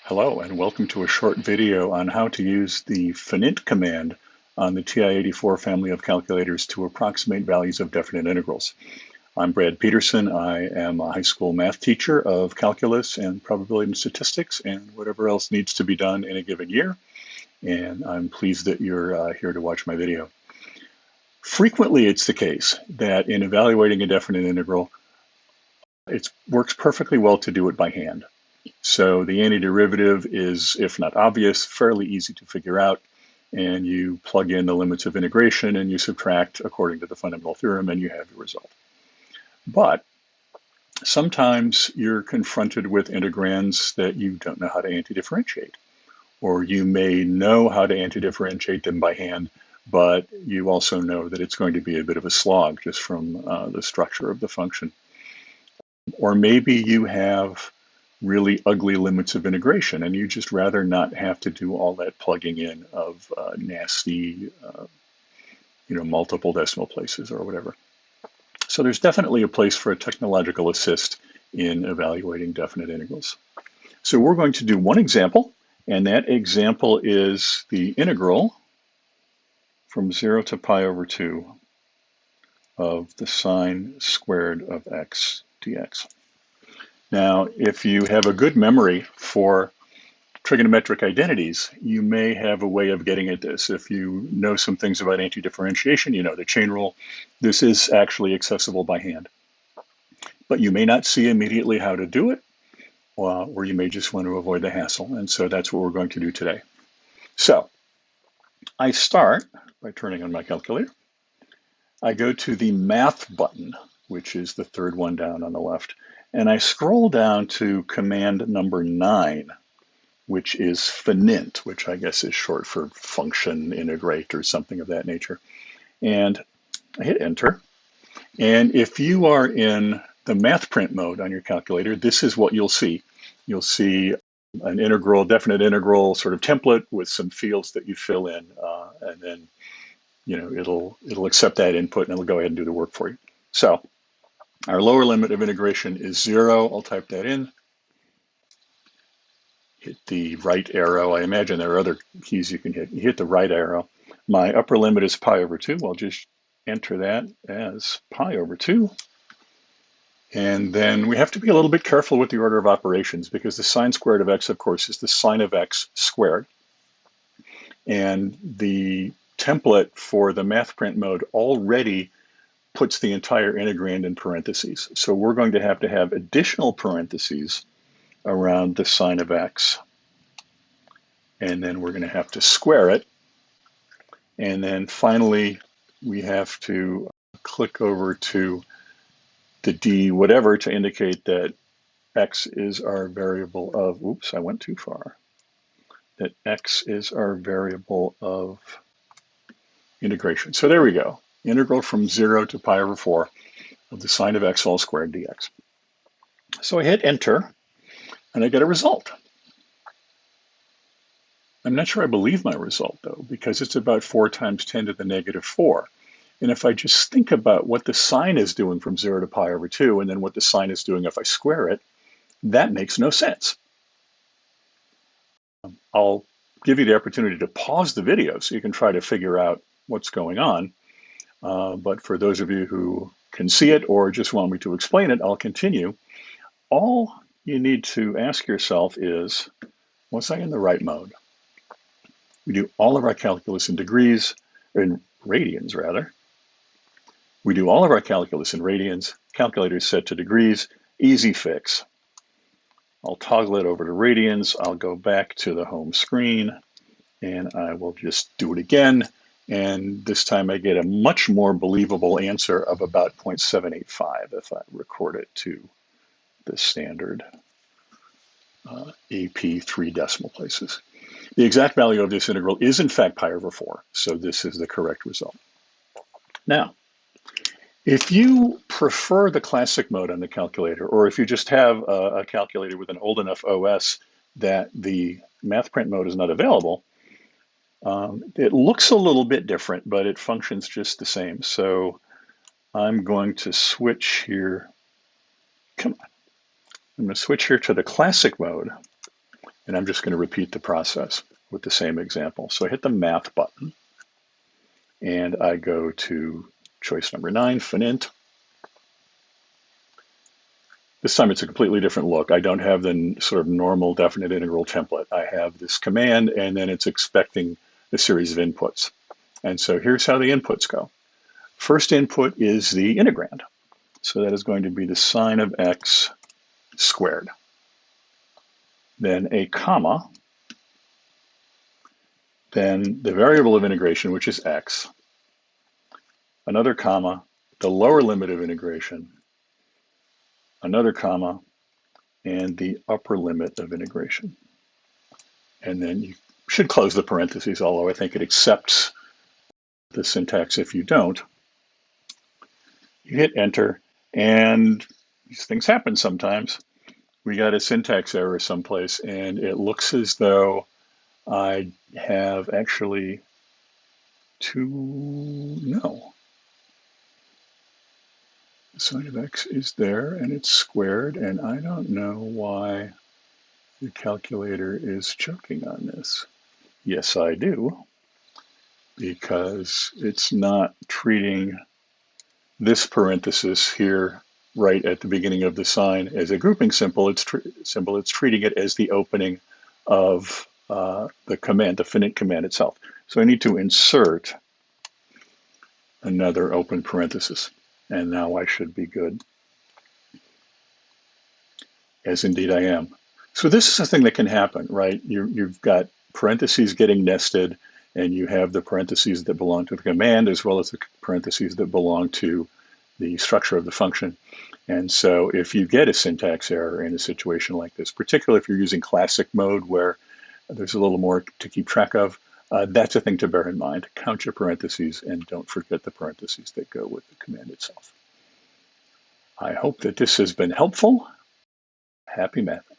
Hello and welcome to a short video on how to use the fnInt command on the TI-84 family of calculators to approximate values of definite integrals. I'm Brad Peterson. I am a high school math teacher of calculus and probability and statistics and whatever else needs to be done in a given year. And I'm pleased that you're here to watch my video. Frequently, it's the case that in evaluating a definite integral, it works perfectly well to do it by hand. So the antiderivative is, if not obvious, fairly easy to figure out. And you plug in the limits of integration and you subtract according to the fundamental theorem and you have your result. But sometimes you're confronted with integrands that you don't know how to antidifferentiate. Or you may know how to antidifferentiate them by hand, but you also know that it's going to be a bit of a slog just from the structure of the function. Or maybe you have really ugly limits of integration, and you just rather not have to do all that plugging in of nasty, multiple decimal places or whatever. So there's definitely a place for a technological assist in evaluating definite integrals. So we're going to do one example, and that example is the integral from 0 to pi over 2 of the sine squared of x dx. Now, if you have a good memory for trigonometric identities, you may have a way of getting at this. If you know some things about antidifferentiation, you know the chain rule, this is actually accessible by hand. But you may not see immediately how to do it, or you may just want to avoid the hassle. And so that's what we're going to do today. So I start by turning on my calculator. I go to the math button, which is the third one down on the left. And I scroll down to command number 9, which is fnInt, which I guess is short for function integrate or something of that nature. And I hit enter. And if you are in the math print mode on your calculator, this is what you'll see. You'll see an integral, definite integral sort of template with some fields that you fill in, and then it'll accept that input and it'll go ahead and do the work for you. So our lower limit of integration is 0. I'll type that in. Hit the right arrow. I imagine there are other keys you can hit. You hit the right arrow. My upper limit is pi over 2. I'll just enter that as pi over 2. And then we have to be a little bit careful with the order of operations because the sine squared of x, of course, is the sine of x squared. And the template for the math print mode already puts the entire integrand in parentheses. So we're going to have additional parentheses around the sine of x. And then we're going to have to square it. And then finally, we have to click over to the d whatever to indicate that x is our variable of, oops, I went too far. That x is our variable of integration. So there we go. Integral from 0 to pi over 4 of the sine of x all squared dx. So I hit enter, and I get a result. I'm not sure I believe my result, though, because it's about 4 times 10 to the negative 4. And if I just think about what the sine is doing from 0 to pi over 2, and then what the sine is doing if I square it, that makes no sense. I'll give you the opportunity to pause the video so you can try to figure out what's going on. But for those of you who can see it or just want me to explain it, I'll continue. All you need to ask yourself is, was I in the right mode? We do all of our calculus in degrees, or in radians rather. We do all of our calculus in radians, calculator is set to degrees, easy fix. I'll toggle it over to radians, I'll go back to the home screen, and I will just do it again. And this time I get a much more believable answer of about 0.785 if I record it to the standard AP 3 decimal places. The exact value of this integral is in fact pi over 4, so this is the correct result. Now, if you prefer the classic mode on the calculator, or if you just have a calculator with an old enough OS that the math print mode is not available, it looks a little bit different, but it functions just the same. So I'm going to switch here. Come on. I'm going to switch here to the classic mode. And I'm just going to repeat the process with the same example. So I hit the math button and I go to choice number 9, fnInt. This time it's a completely different look. I don't have the sort of normal definite integral template. I have this command and then it's expecting a series of inputs. And so here's how the inputs go. First input is the integrand. So that is going to be the sine of x squared. Then a comma, then the variable of integration, which is x, another comma, the lower limit of integration, another comma, and the upper limit of integration. And then you should close the parentheses, although I think it accepts the syntax if you don't. You hit enter, and these things happen sometimes. We got a syntax error someplace, and it looks as though I have actually no. The sine of x is there, and it's squared, and I don't know why the calculator is choking on this. Yes, I do, because it's not treating this parenthesis here right at the beginning of the sine as a grouping symbol. It's treating it as the opening of the command, the fnInt command itself. So I need to insert another open parenthesis, and now I should be good, as indeed I am. So this is a thing that can happen, right? You've got parentheses getting nested, and you have the parentheses that belong to the command as well as the parentheses that belong to the structure of the function. And so if you get a syntax error in a situation like this, particularly if you're using classic mode where there's a little more to keep track of, that's a thing to bear in mind. Count your parentheses and don't forget the parentheses that go with the command itself. I hope that this has been helpful. Happy mathing.